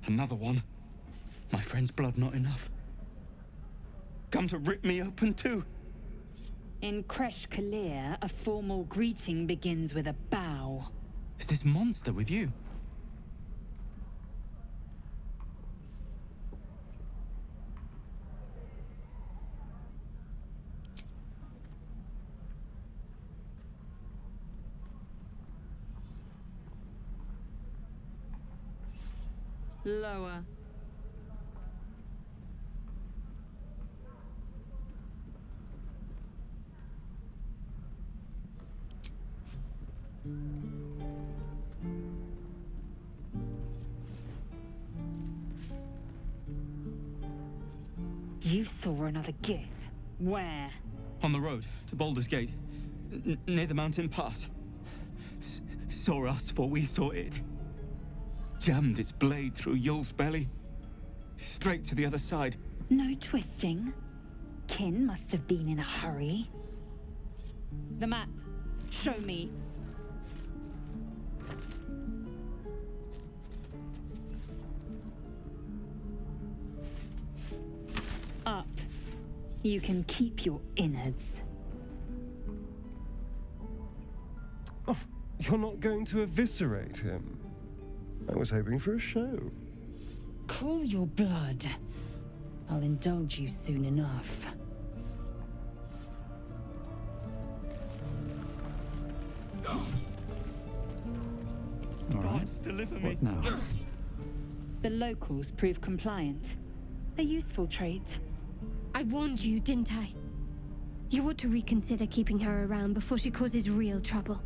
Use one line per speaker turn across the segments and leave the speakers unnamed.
Another one. My friend's blood not enough. Come to rip me open too.
In Kresh Kalir, a formal greeting begins with a bow.
Is this monster with you?
Lower. You saw another gith. Where?
On the road to Baldur's Gate, near the mountain pass. Saw us, for we saw it. Jammed its blade through Yul's belly. Straight to the other side.
No twisting. Kin must have been in a hurry. The map. Show me. Up. You can keep your innards.
Oh, you're not going to eviscerate him? I was hoping for a show.
Cool your blood. I'll indulge you soon enough.
All right, deliver me.
What now?
The locals prove compliant. A useful trait.
I warned you, didn't I? You ought to reconsider keeping her around before she causes real trouble.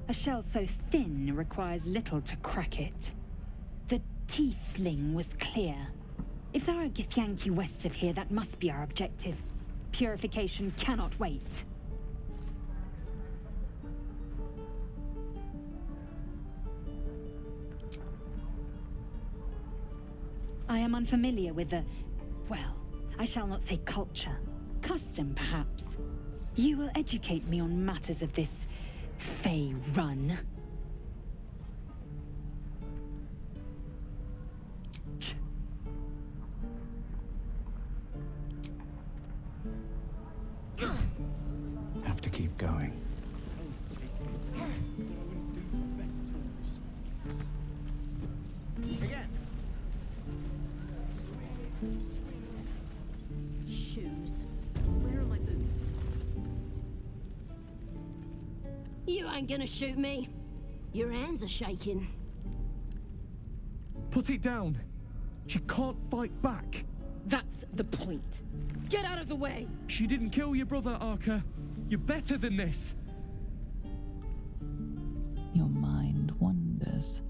A shell so thin requires little to crack it. The Tiefling was clear. If there are Githyanki west of here, that must be our objective. Purification cannot wait. I am unfamiliar with the... well, I shall not say culture. Custom, perhaps. You will educate me on matters of this Fey run.
Have to keep going.
Again.
Shoes. Where are my boots?
You ain't gonna shoot me. Your hands are shaking.
Put it down. She can't fight back.
That's the point. Get out of the way!
She didn't kill your brother, Arca. You're better than this.
Your mind wanders.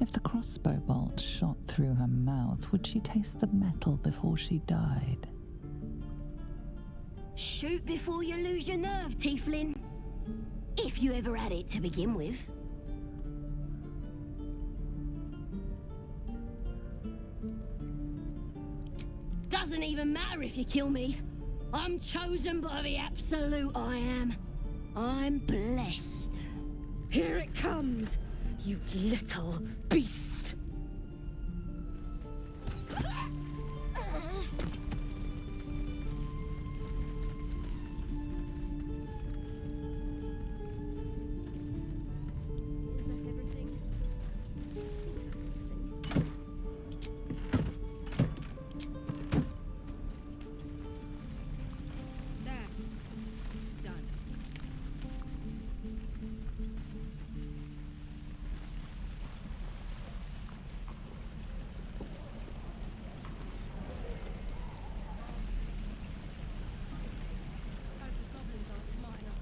If the crossbow bolt shot through her mouth, would she taste the metal before she died?
Shoot before you lose your nerve, Tiefling. If you ever had it to begin with. Doesn't even matter if you kill me. I'm chosen by the absolute I am. I'm blessed.
Here it comes, you little beast!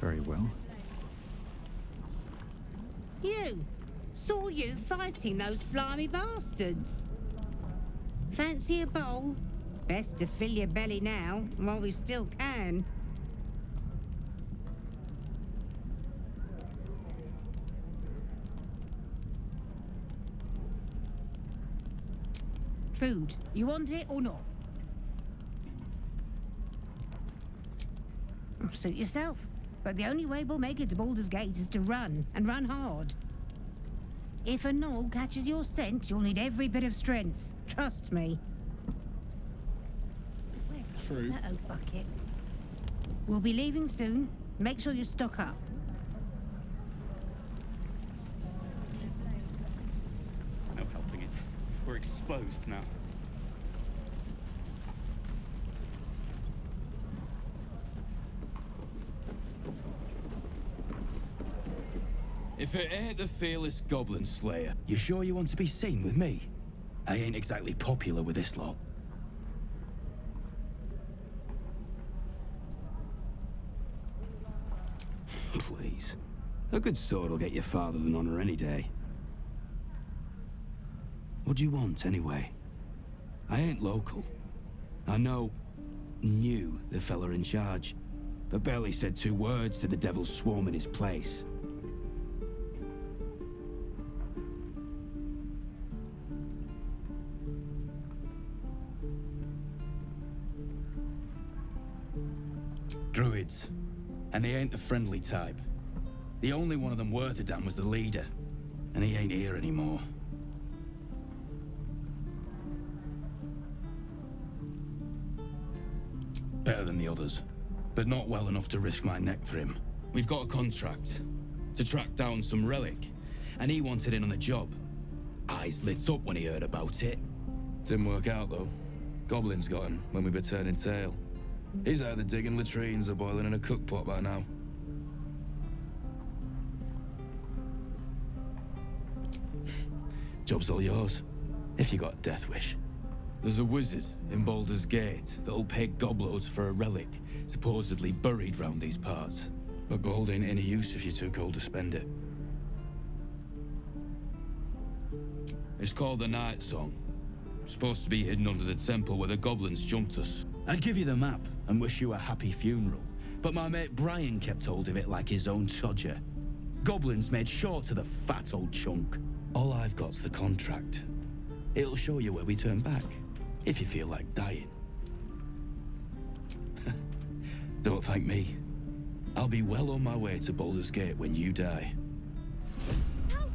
Very well.
You! Saw you fighting those slimy bastards. Fancy a bowl? Best to fill your belly now, while we still can.
Food. You want it or not?
Suit yourself. But the only way we'll make it to Baldur's Gate is to run, and run hard. If a gnoll catches your scent, you'll need every bit of strength. Trust me. Where's
True.
that oak bucket? We'll be leaving soon. Make sure you stock up.
No helping it. We're exposed now.
If it ain't the fearless goblin slayer, you sure you want to be seen with me? I ain't exactly popular with this lot. Please. A good sword will get you farther than honor any day. What do you want, anyway? I ain't local. I knew the fella in charge, but barely said 2 words to the devil's swarm in his place. Druids. And they ain't the friendly type. The only one of them worth a damn was the leader. And he ain't here anymore. Better than the others, but not well enough to risk my neck for him. We've got a contract to track down some relic, and he wanted in on the job. Eyes lit up when he heard about it. Didn't work out, though. Goblins got him when we were turning tail. He's either digging latrines or boiling in a cookpot by now. Job's all yours, if you got a death wish. There's a wizard in Baldur's Gate that'll pay gobloads for a relic supposedly buried round these parts. But gold ain't any use if you're too cold to spend it. It's called the Night Song. Supposed to be hidden under the temple where the goblins jumped us. I'd give you the map and wish you a happy funeral, but my mate Brian kept hold of it like his own todger. Goblins made sure to the fat old chunk. All I've got's the contract. It'll show you where we turn back, if you feel like dying. Don't thank me. I'll be well on my way to Baldur's Gate when you die.
How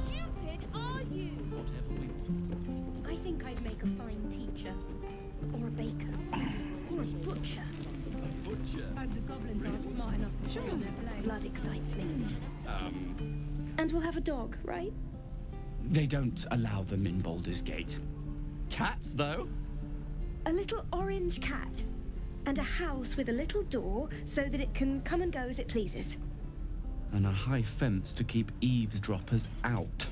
stupid are you?
Whatever we want.
I think I'd make a fine teacher. Or a baker. Or a butcher.
And the goblins aren't smart enough to show them their blade.
Blood excites me. And we'll have a dog, right?
They don't allow them in Baldur's Gate. Cats, though?
A little orange cat. And a house with a little door so that it can come and go as it pleases.
And a high fence to keep eavesdroppers out.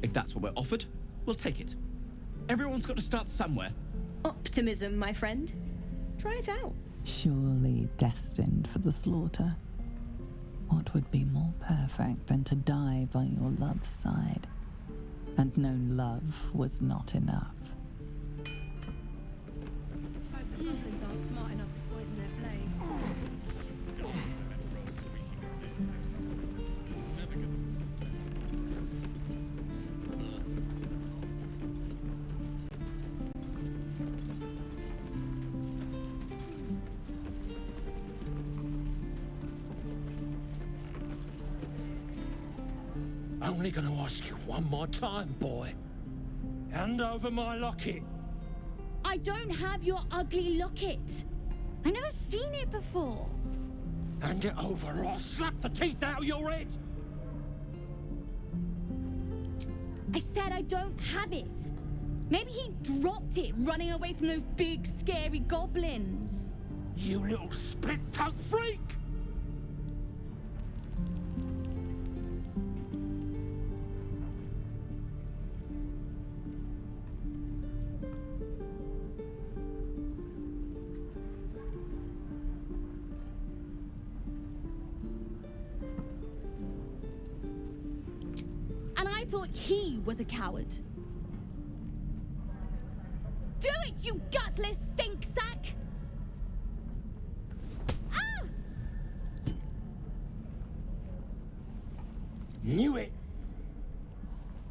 If that's what we're offered, we'll take it. Everyone's got to start somewhere.
Optimism, my friend. Try it out.
Surely destined for the slaughter. What would be more perfect than to die by your love's side? And known love was not enough.
Hope the goblins aren't smart enough to poison their blades.
Only gonna ask you one more time, boy. Hand over my locket.
I don't have your ugly locket. I've never seen it before.
Hand it over or I'll slap the teeth out of your head.
I said I don't have it. Maybe he dropped it running away from those big, scary goblins.
You little split-tongued freak!
And I thought he was a coward. Do it, you gutless stink sack! Ah!
Knew it.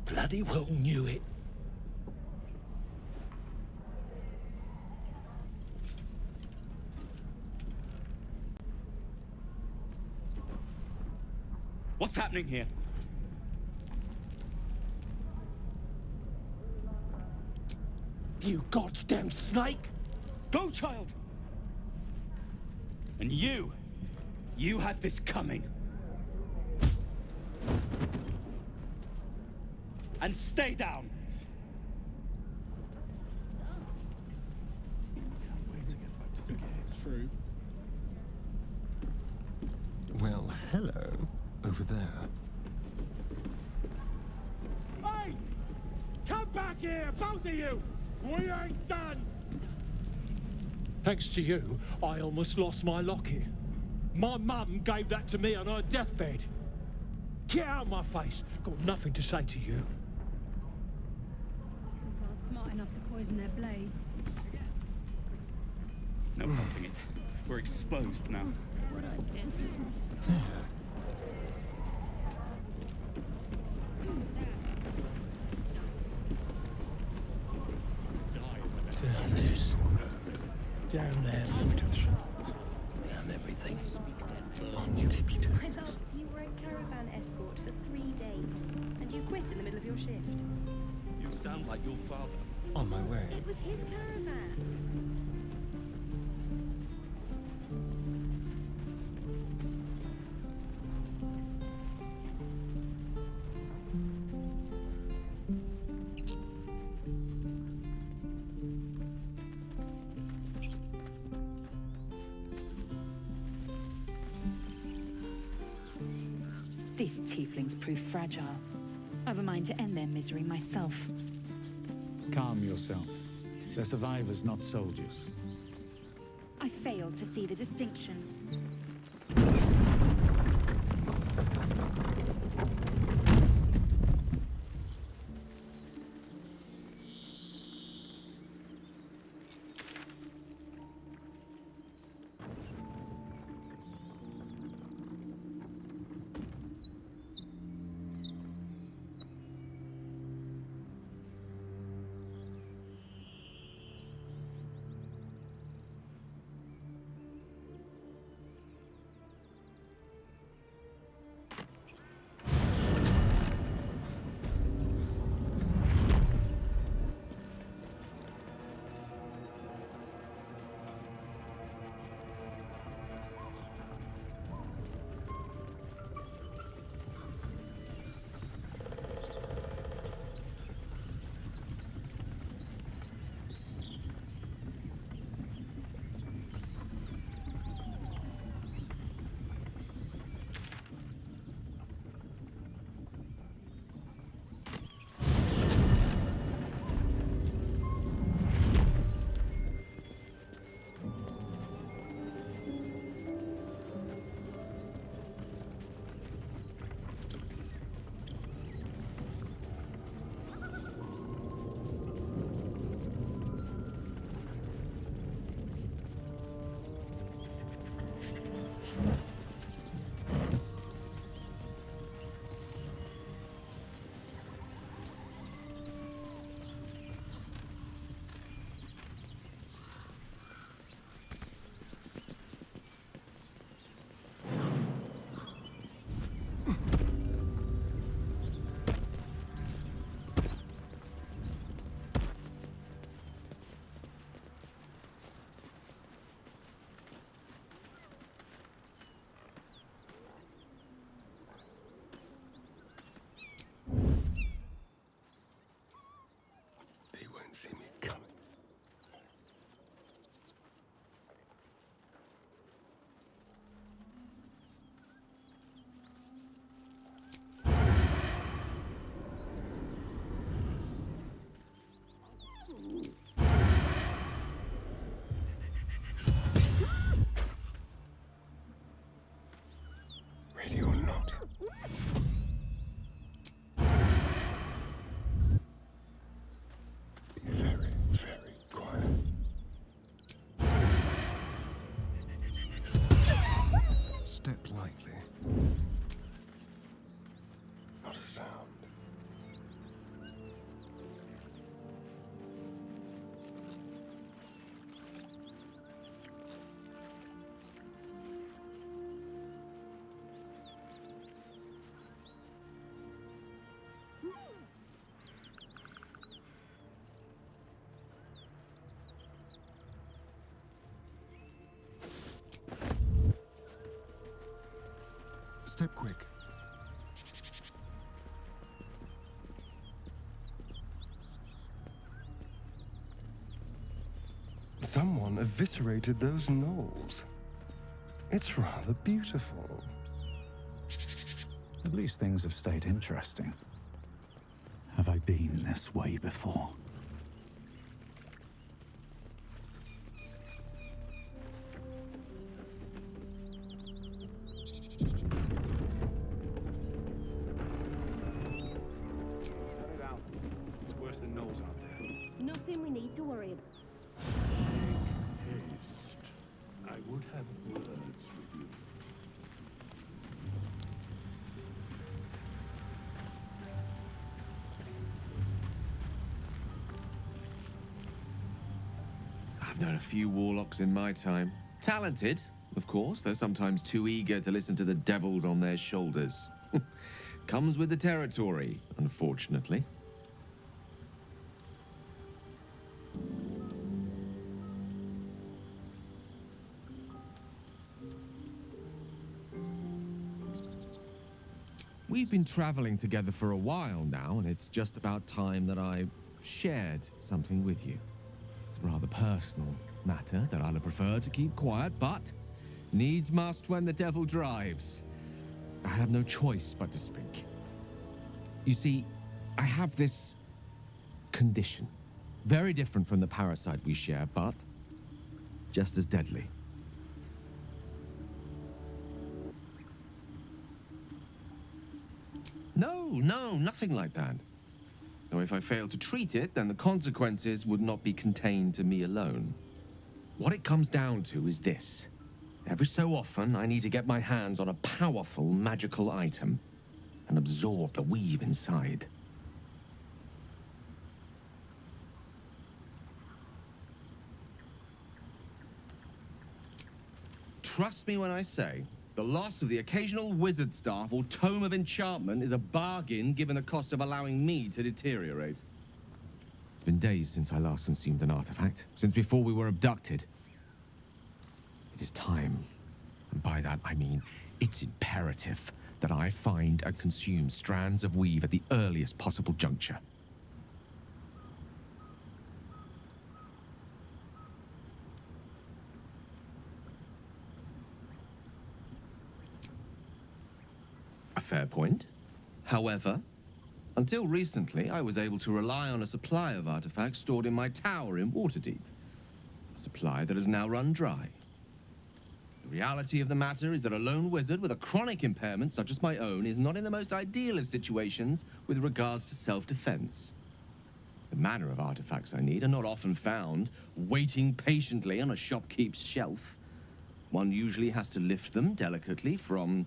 Bloody well knew it.
What's happening here?
You goddamn snake!
Go, child! And you had this coming. And stay down.
Can't wait to get back to the gate.
True.
Well, hello. Over there.
Hey! Come back here, both of you! We ain't done! Thanks to you, I almost lost my locket. My mum gave that to me on her deathbed. Get out of my face. Got nothing to say to you.
Goblins are smart enough to poison their blades.
No helping it. We're exposed now.
Down this. Down there. To the shop. Down everything. On your tippy toes.
My love, you were a caravan escort for 3 days, and you quit in the middle of your shift.
You sound like your father.
On my way.
It was his caravan.
These tieflings prove fragile. I've a mind to end their misery myself.
Calm yourself. They're survivors, not soldiers.
I fail to see the distinction.
See me coming. Ready or not? Very quiet. Step lightly. Not a sound. Step quick. Someone eviscerated those gnolls. It's rather beautiful.
At least things have stayed interesting. Have I been this way before?
It's worse than gnolls out there.
Nothing we need to worry about.
Haste. I would have words with you.
I've known a few warlocks in my time. Talented, of course, though sometimes too eager to listen to the devils on their shoulders. Comes with the territory, unfortunately. We've been traveling together for a while now, and it's just about time that I shared something with you. It's a rather personal matter that I'd have preferred to keep quiet, but needs must when the devil drives. I have no choice but to speak. You see, I have this condition. Very different from the parasite we share, but just as deadly. No, nothing like that. Though if I fail to treat it, then the consequences would not be contained to me alone. What it comes down to is this. Every so often, I need to get my hands on a powerful magical item and absorb the weave inside. Trust me when I say, the loss of the occasional wizard staff or tome of enchantment is a bargain given the cost of allowing me to deteriorate. It's been days since I last consumed an artifact, since before we were abducted. It is time, and by that I mean it's imperative that I find and consume strands of weave at the earliest possible juncture. A fair point. However, until recently, I was able to rely on a supply of artifacts stored in my tower in Waterdeep. A supply that has now run dry. The reality of the matter is that a lone wizard with a chronic impairment such as my own is not in the most ideal of situations with regards to self-defense. The manner of artifacts I need are not often found waiting patiently on a shopkeep's shelf. One usually has to lift them delicately from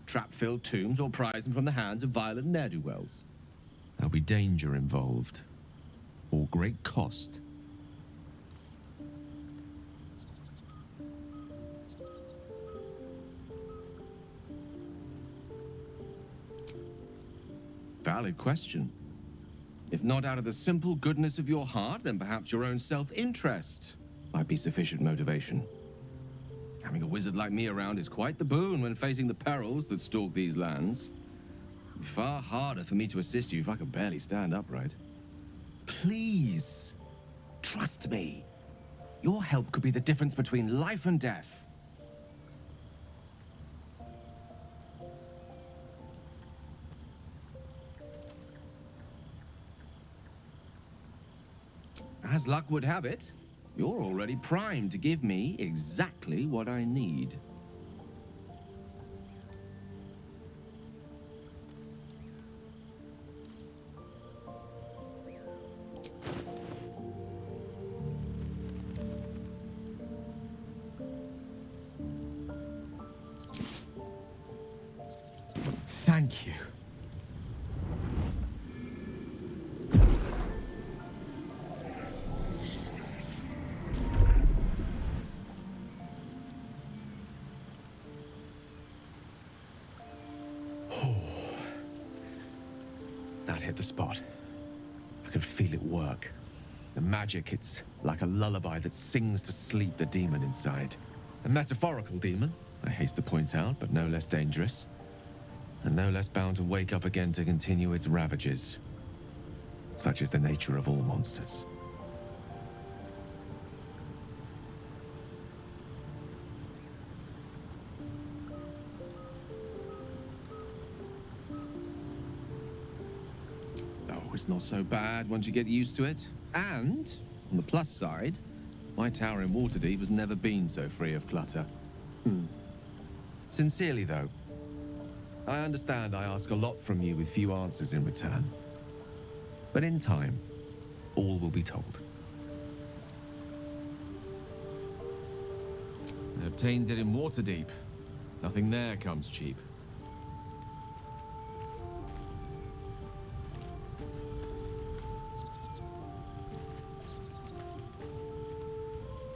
trap-filled tombs or prize them from the hands of violent ne'er-do-wells. There'll be danger involved, or great cost. Valid question. If not out of the simple goodness of your heart, then perhaps your own self-interest might be sufficient motivation. Having a wizard like me around is quite the boon when facing the perils that stalk these lands. It'd be far harder for me to assist you if I could barely stand upright. Please, trust me. Your help could be the difference between life and death. As luck would have it, you're already primed to give me exactly what I need. Thank you. That hit the spot. I could feel it work. The magic, it's like a lullaby that sings to sleep the demon inside. A metaphorical demon, I haste to point out, but no less dangerous. and no less bound to wake up again to continue its ravages. Such is the nature of all monsters. Oh, it's not so bad once you get used to it. And, on the plus side, my tower in Waterdeep has never been so free of clutter. Sincerely, though, I understand I ask a lot from you with few answers in return. But in time, all will be told. I obtained it in Waterdeep. Nothing there comes cheap.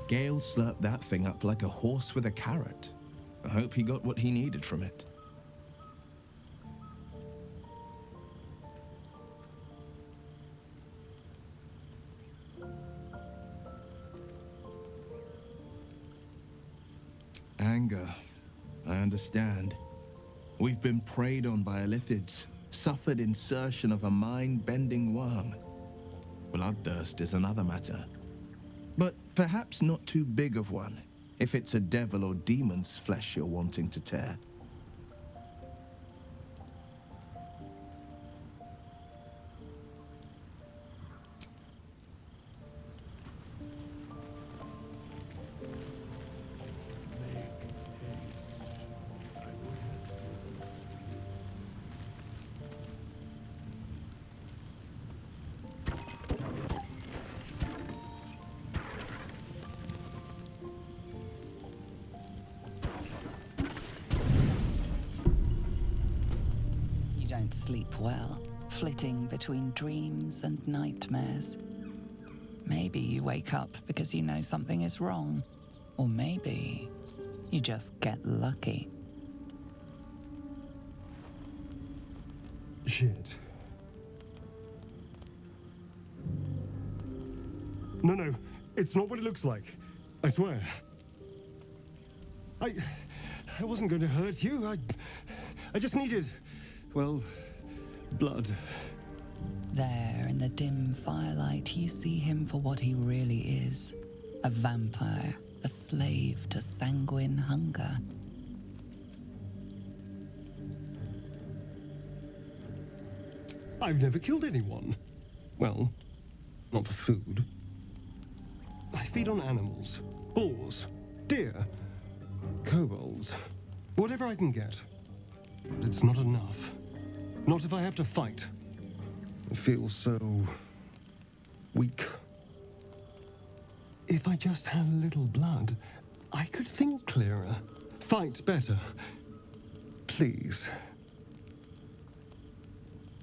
Gale slurped that thing up like a horse with a carrot. I hope he got what he needed from it. Anger. I understand. We've been preyed on by illithids, suffered insertion of a mind-bending worm. Bloodthirst is another matter. But perhaps not too big of one, if it's a devil or demon's flesh you're wanting to tear.
Sleep well, flitting between dreams and nightmares. Maybe you wake up because you know something is wrong, or maybe you just get lucky.
Shit. No, it's not what it looks like. I swear. I wasn't going to hurt you. I just needed, well, blood.
There, in the dim firelight, you see him for what he really is. A vampire, a slave to sanguine hunger.
I've never killed anyone. Well, not for food. I feed on animals. Boars, deer, kobolds, whatever I can get. But it's not enough. Not if I have to fight. I feel so weak. If I just had a little blood, I could think clearer, fight better. Please.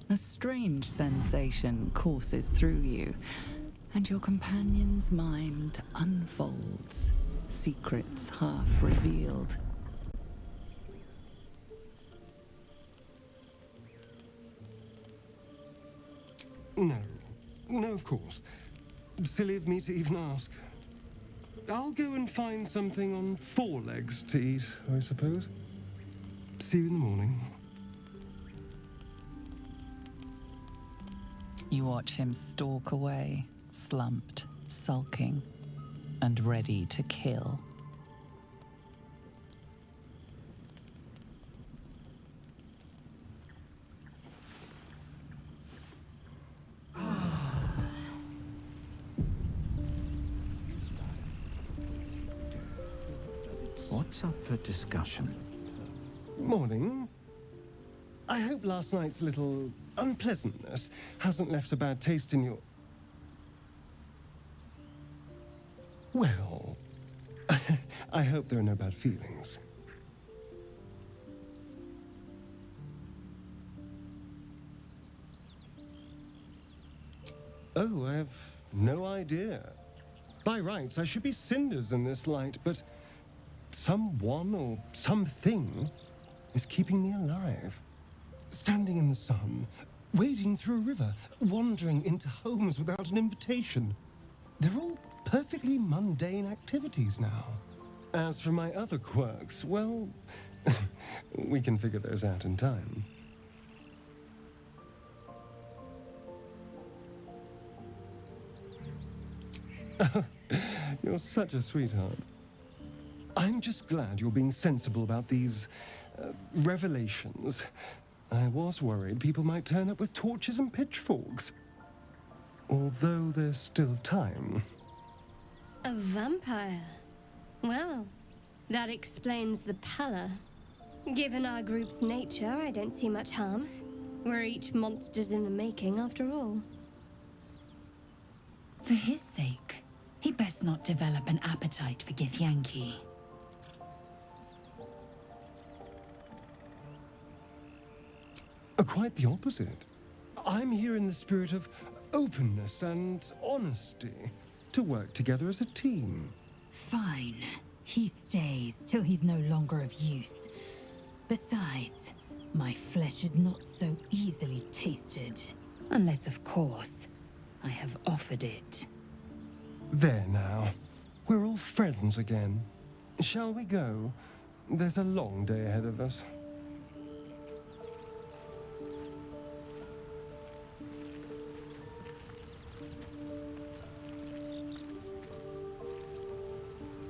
A strange sensation courses through you, and your companion's mind unfolds, secrets half revealed.
No, of course. Silly of me to even ask. I'll go and find something on four legs to eat, I suppose. See you in the morning.
You watch him stalk away, slumped, sulking, and ready to kill.
What's up for discussion?
Morning. I hope last night's little unpleasantness hasn't left a bad taste in your... Well, I hope there are no bad feelings. Oh, I have no idea. By rights, I should be cinders in this light, but someone or something is keeping me alive. Standing in the sun, wading through a river, wandering into homes without an invitation. They're all perfectly mundane activities now. As for my other quirks, well, We can figure those out in time. You're such a sweetheart. I'm just glad you're being sensible about these revelations. I was worried people might turn up with torches and pitchforks. Although there's still time.
A vampire? Well, that explains the pallor. Given our group's nature, I don't see much harm. We're each monsters in the making, after all.
For his sake, he'd best not develop an appetite for Githyanki.
Quite the opposite. I'm here in the spirit of openness and honesty, to work together as a team.
Fine. He stays till he's no longer of use. Besides, my flesh is not so easily tasted. Unless, of course, I have offered it.
There now. We're all friends again. Shall we go? There's a long day ahead of us.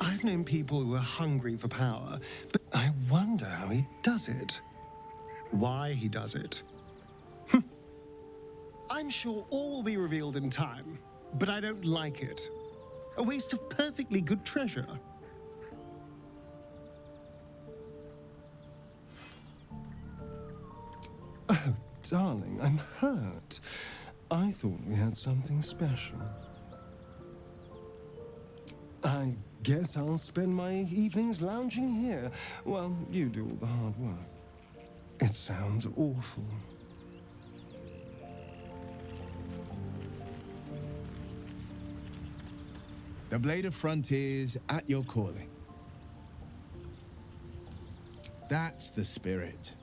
I've known people who are hungry for power, but I wonder how he does it. Why he does it. I'm sure all will be revealed in time, but I don't like it. A waste of perfectly good treasure.
Oh, darling, I'm hurt. I thought we had something special. I guess I'll spend my evenings lounging here while you do all the hard work. It sounds awful.
The Blade of Frontiers at your calling. That's the spirit.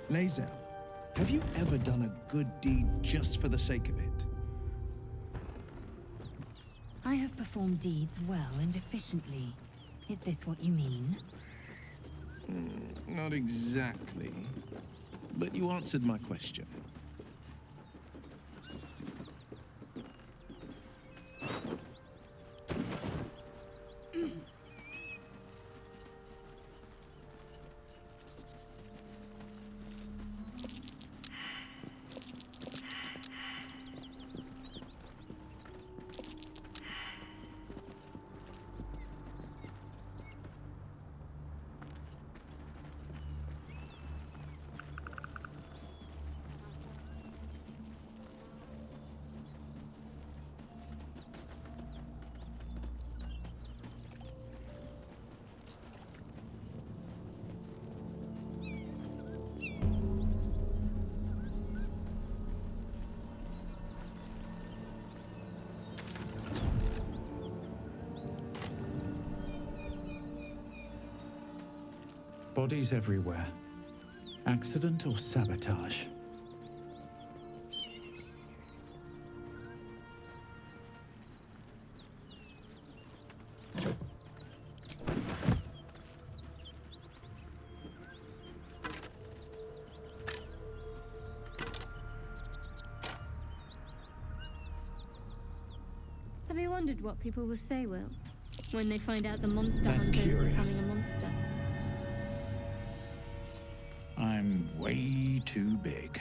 Lae'zel, have you ever done a good deed just for the sake of it?
I have performed deeds well and efficiently. Is this what you mean?
Not exactly. But you answered my question.
Bodies everywhere. Accident or sabotage?
Have you wondered what people will say, Will, when they find out the monster
That's
hunter is
curious.
becoming a monster?
I'm way too big.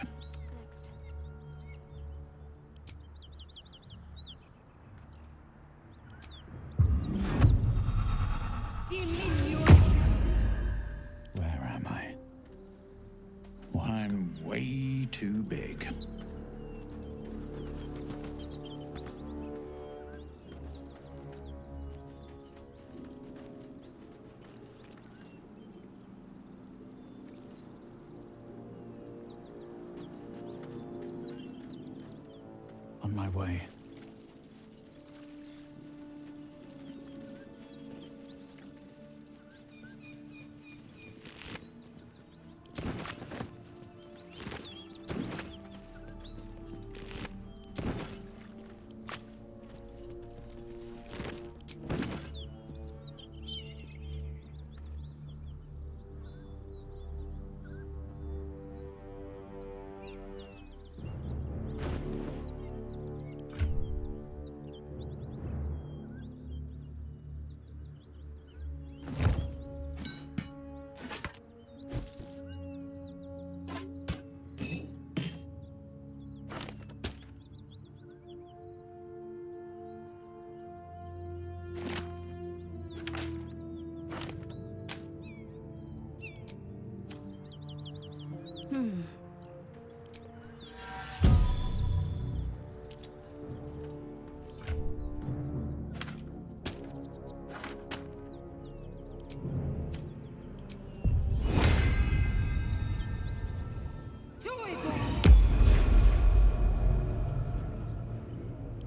Where am I? I'm way too big. On my way.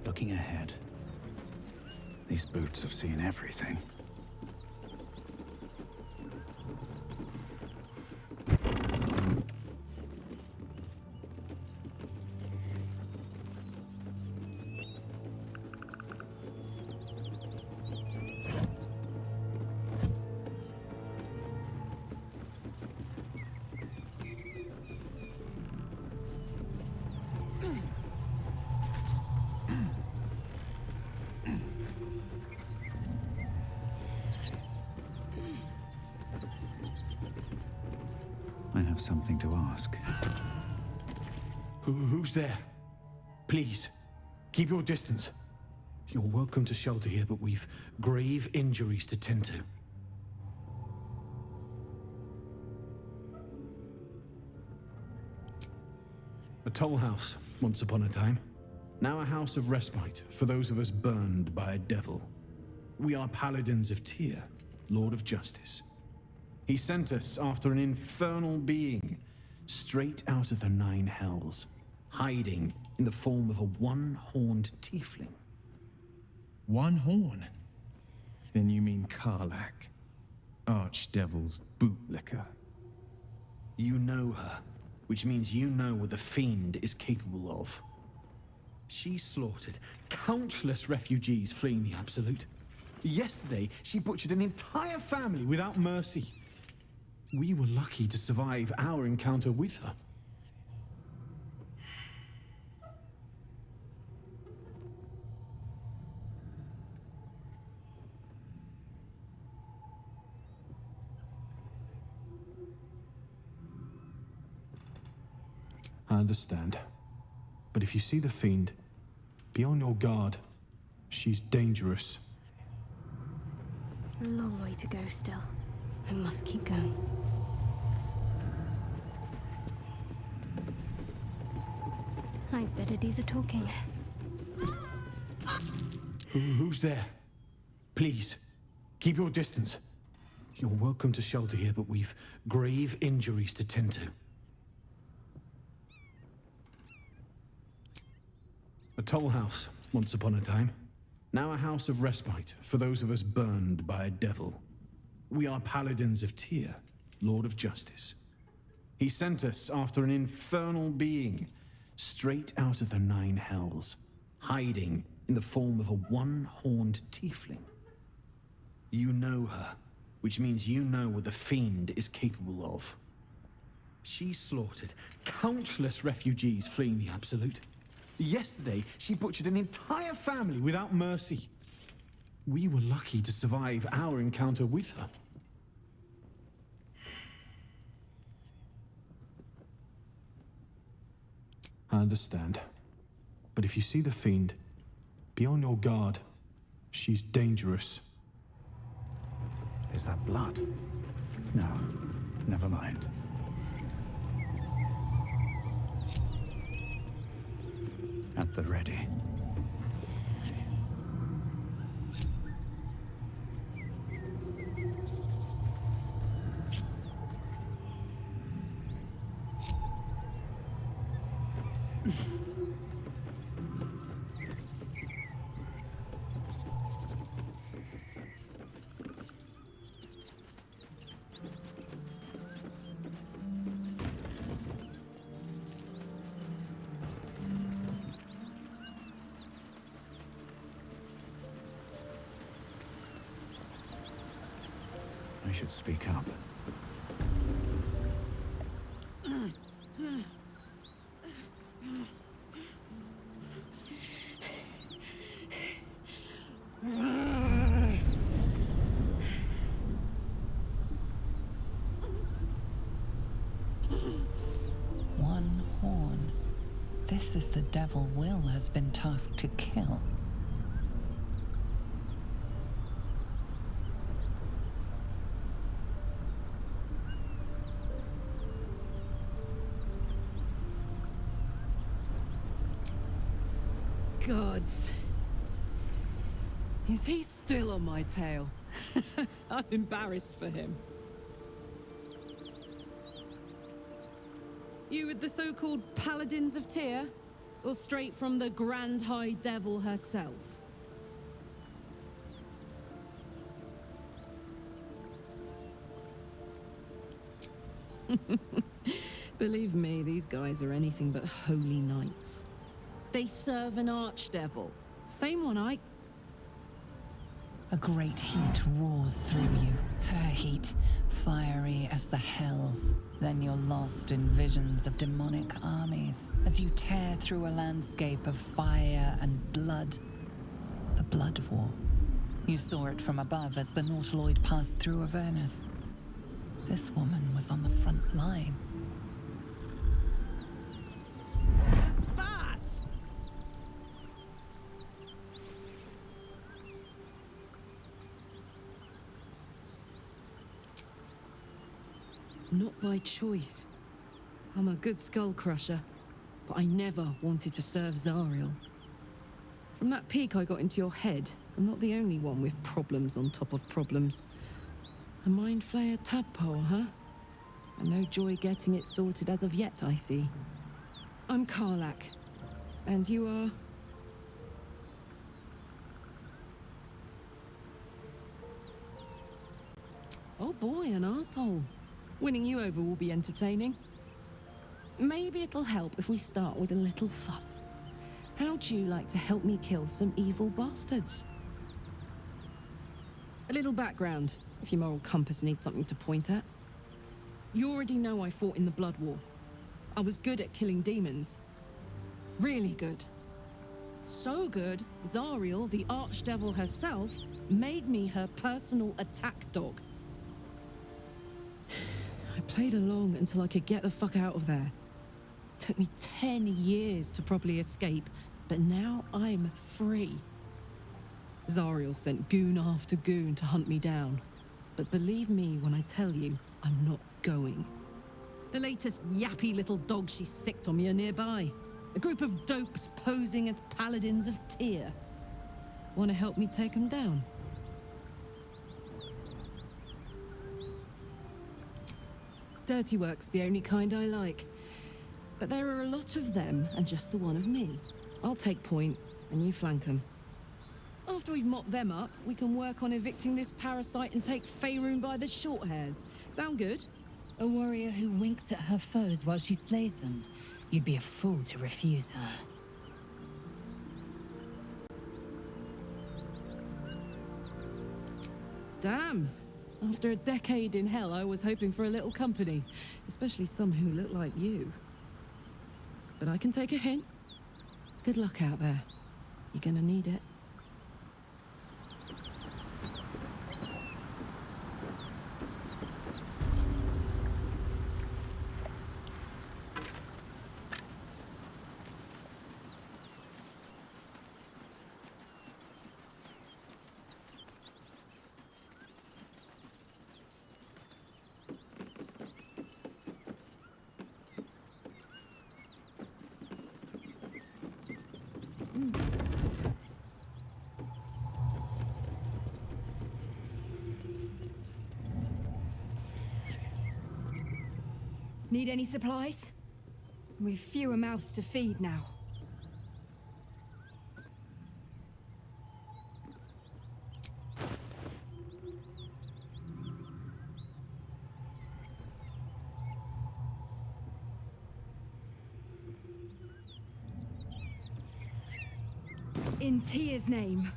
Looking ahead. These boots have seen everything. I have something to ask.
Who's there? Please, keep your distance. You're welcome to shelter here, but we've grave injuries to tend to. A toll house, once upon a time. Now a house of respite for those of us burned by a devil. We are Paladins of Tyr, Lord of Justice. He sent us after an infernal being, straight out of the Nine Hells, hiding in the form of a one-horned tiefling.
One horn? Then you mean Karlach, Archdevil's bootlicker.
You know her.
which means you know what the Fiend is capable of. She slaughtered countless refugees fleeing the Absolute. Yesterday, she butchered an entire family without mercy. We were lucky to survive our encounter with her. I understand. But if you see the Fiend, be on your guard. She's dangerous.
A long way to go still. I must keep going. I'd better do the talking.
Who's there? Please, keep your distance. You're welcome to shelter here, but we've grave injuries to tend to. A toll house, once upon a time. Now a house of respite for those of us burned by a devil. We are Paladins of Tyr, Lord of Justice. He sent us after an infernal being, straight out of the Nine Hells, hiding in the form of a one-horned Tiefling. You know her, which means you know what the Fiend is capable of. She slaughtered countless refugees fleeing the Absolute. Yesterday, she butchered an entire family without mercy. We were lucky to survive our encounter with her. I understand. But if you see the Fiend, be on your guard. She's dangerous.
Is that blood? No, never mind. At the ready. I should speak up.
One horn. This is the devil Will has been tasked to kill.
Gods. Is he still on my tail? I'm embarrassed for him. You with the so-called Paladins of Tyr? Or straight from the Grand High Devil herself? Believe me, these guys are anything but holy knights. They serve an archdevil. Same one I...
A great heat roars through you. Her heat, fiery as the hells. Then you're lost in visions of demonic armies as you tear through a landscape of fire and blood. The Blood War. You saw it from above as the Nautiloid passed through Avernus. This woman was on the front line.
What was that? Not by choice. I'm a good skull crusher, but I never wanted to serve Zariel. From that peek I got into your head, I'm not the only one with problems on top of problems. A mind flayer tadpole, huh? And no joy getting it sorted as of yet, I see. I'm Karlach. And you are? Oh boy, an arsehole. Winning you over will be entertaining. Maybe it'll help if we start with a little fun. How'd you like to help me kill some evil bastards? A little background, if your moral compass needs something to point at. You already know I fought in the Blood War. I was good at killing demons. Really good. So good, Zariel, the archdevil herself, made me her personal attack dog. I played along until I could get the fuck out of there. Took me 10 years to properly escape, but now I'm free. Zariel sent goon after goon to hunt me down. But believe me when I tell you, I'm not going. The latest yappy little dogs she sicked on me are nearby. A group of dopes posing as Paladins of Tyr. Want to help me take them down? Dirty work's the only kind I like. But there are a lot of them, and just the one of me. I'll take point, and you flank them. After we've mopped them up, we can work on evicting this parasite and take Faerun by the short hairs. Sound good?
A warrior who winks at her foes while she slays them. You'd be a fool to refuse her.
Damn. After a decade in hell, I was hoping for a little company. Especially some who look like you. But I can take a hint. Good luck out there. You're gonna need it.
Need any supplies? We've fewer mouths to feed now. In Tyr's name.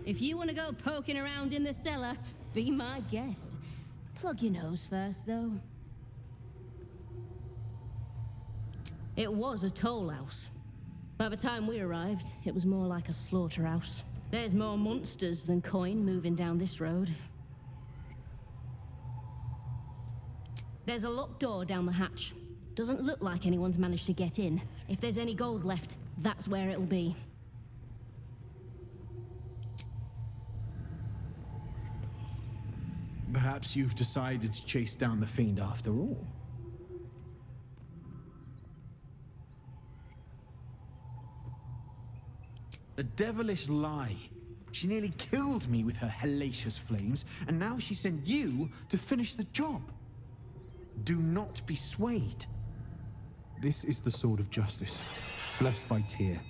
If you want to go poking around in the cellar, be my guest. Plug your nose first, though. It was a toll house. By the time we arrived, it was more like a slaughterhouse. There's more monsters than coin moving down this road. There's a locked door down the hatch. Doesn't look like anyone's managed to get in. If there's any gold left, that's where it'll be.
Perhaps you've decided to chase down the fiend after all. A devilish lie. She nearly killed me with her hellacious flames, and now she sent you to finish the job. Do not be swayed. This is the sword of justice, blessed by Tyr.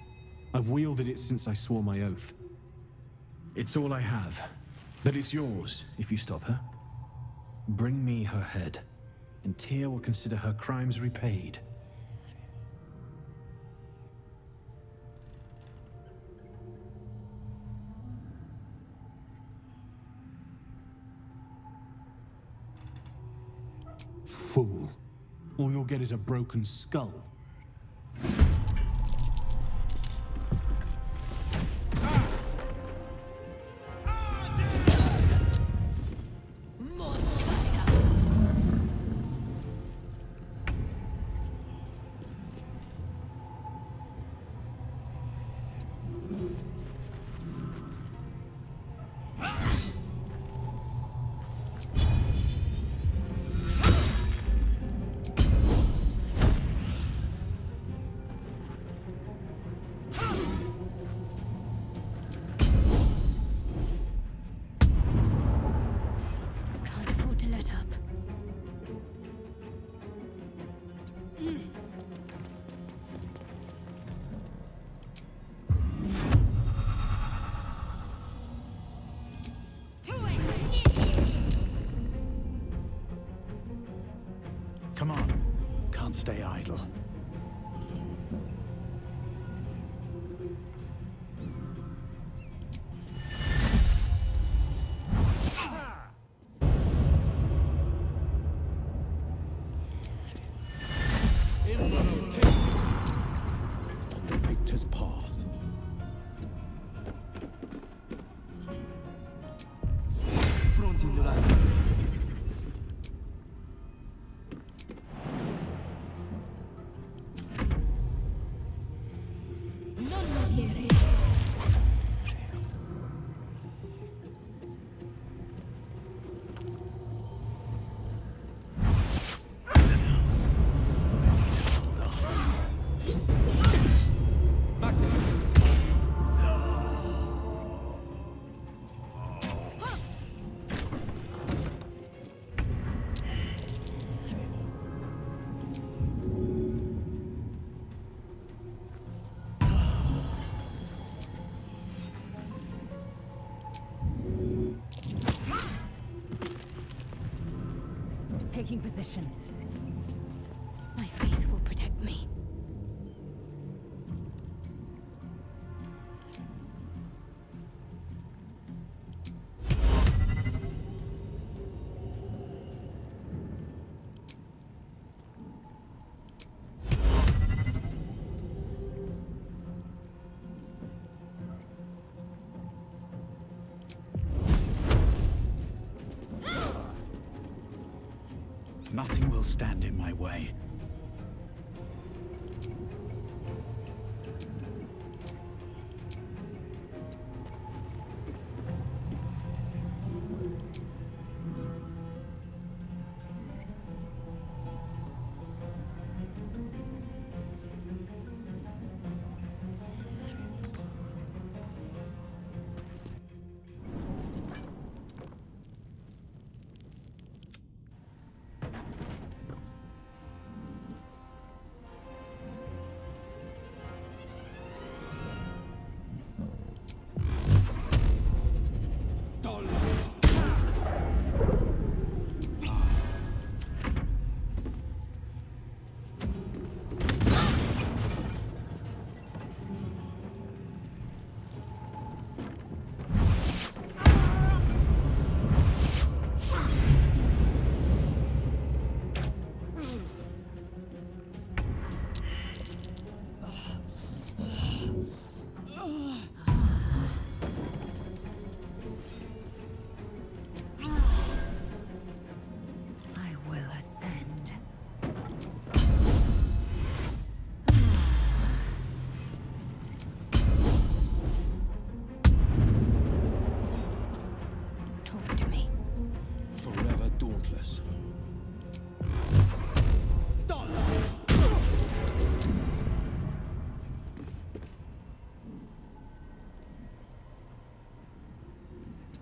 I've wielded it since I swore my oath. It's all I have, but it's yours if you stop her. Bring me her head, and Tyr will consider her crimes repaid. Fool. All you'll get is a broken skull.
Come on. Can't stay idle. On the victor's path.
Taking position. My faith will protect me.
Nothing will stand in my way.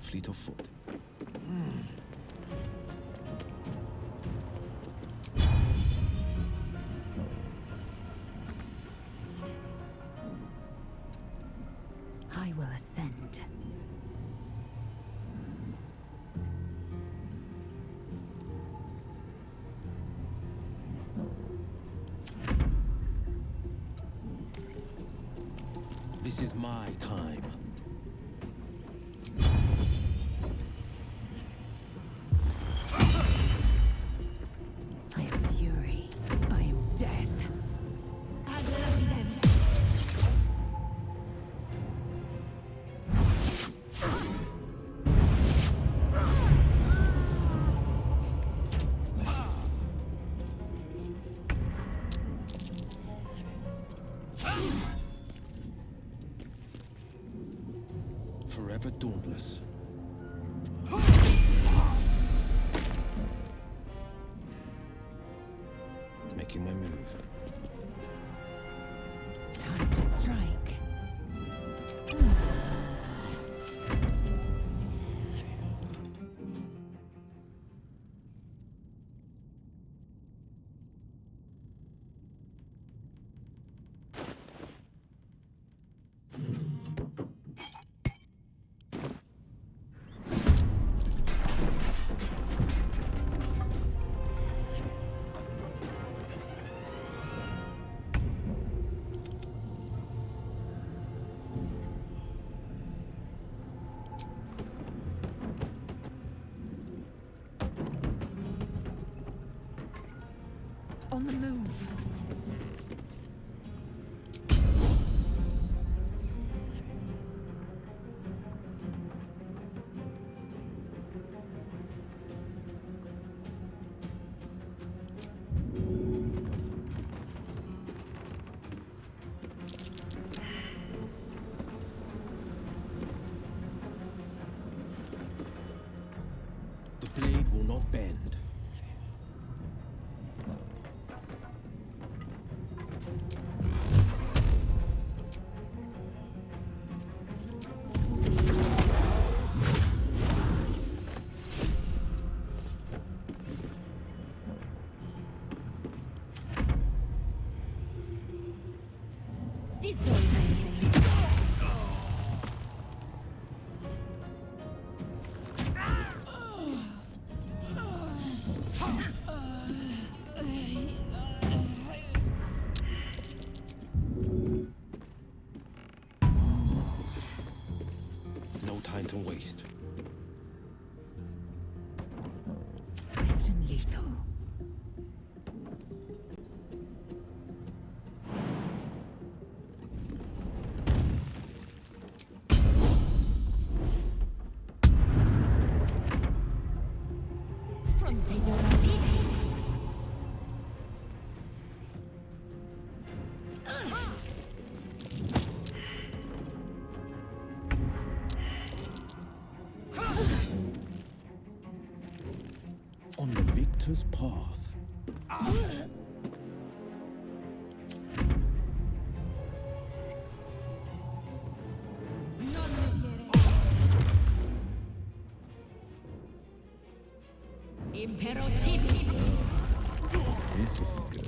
Fleet of foot.
I will ascend.
This is my time.
I am fury. I am death.
Forever dauntless. Making my move.
Time to strike.
On the move.
The blade will not bend. No time to waste.
Swift and lethal.
On the victor's path.
This isn't good.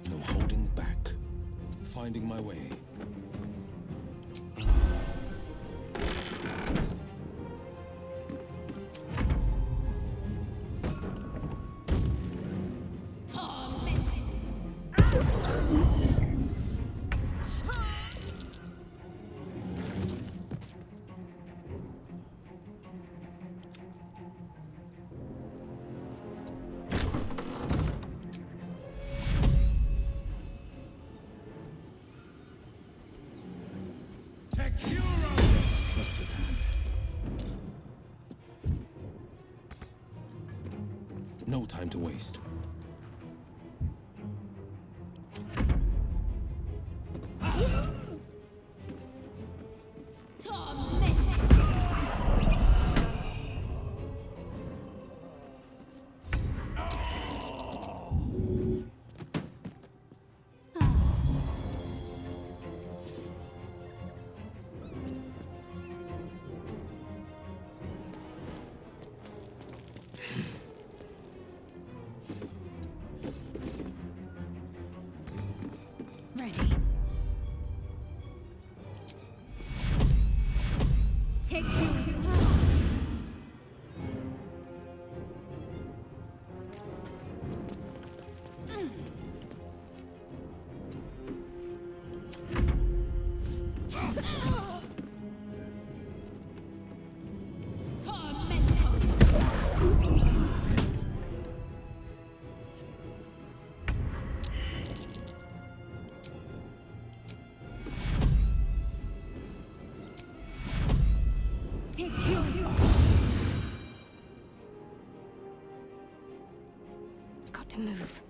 No holding back. Finding my way.
Close at hand.
No time to waste.
Ready.
Take you. Got to move.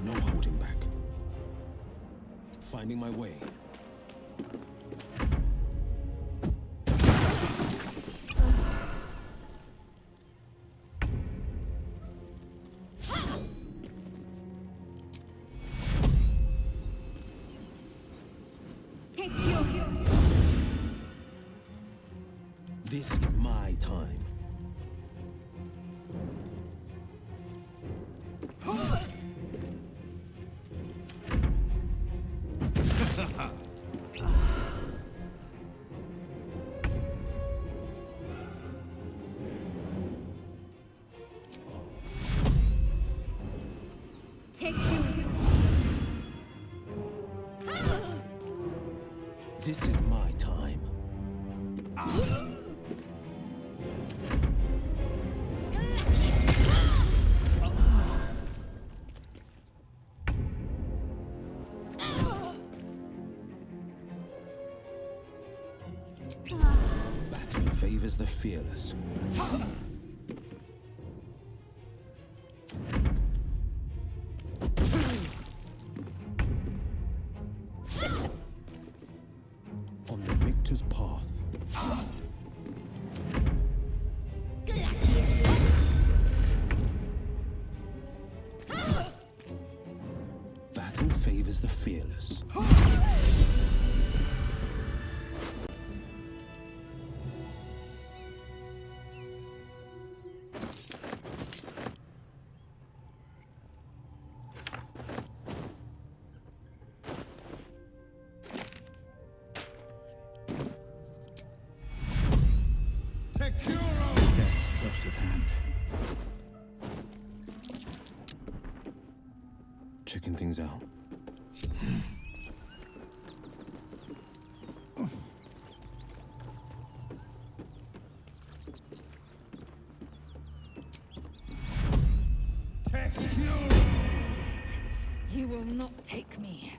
No holding back. Finding my way.
This is my time.
Take you.
This is my time. Battle favors the fearless. On the victor's path. Battle favors the fearless. Death's close at hand. Checking things out.
You will not take me.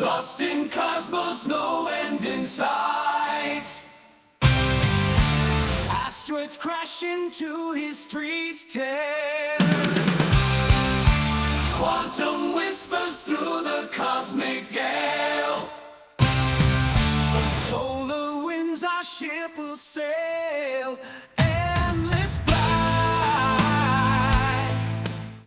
Lost in cosmos, no end in sight. Asteroids crash into history's tale. Quantum whispers through the cosmic gale. The solar winds our ship will sail.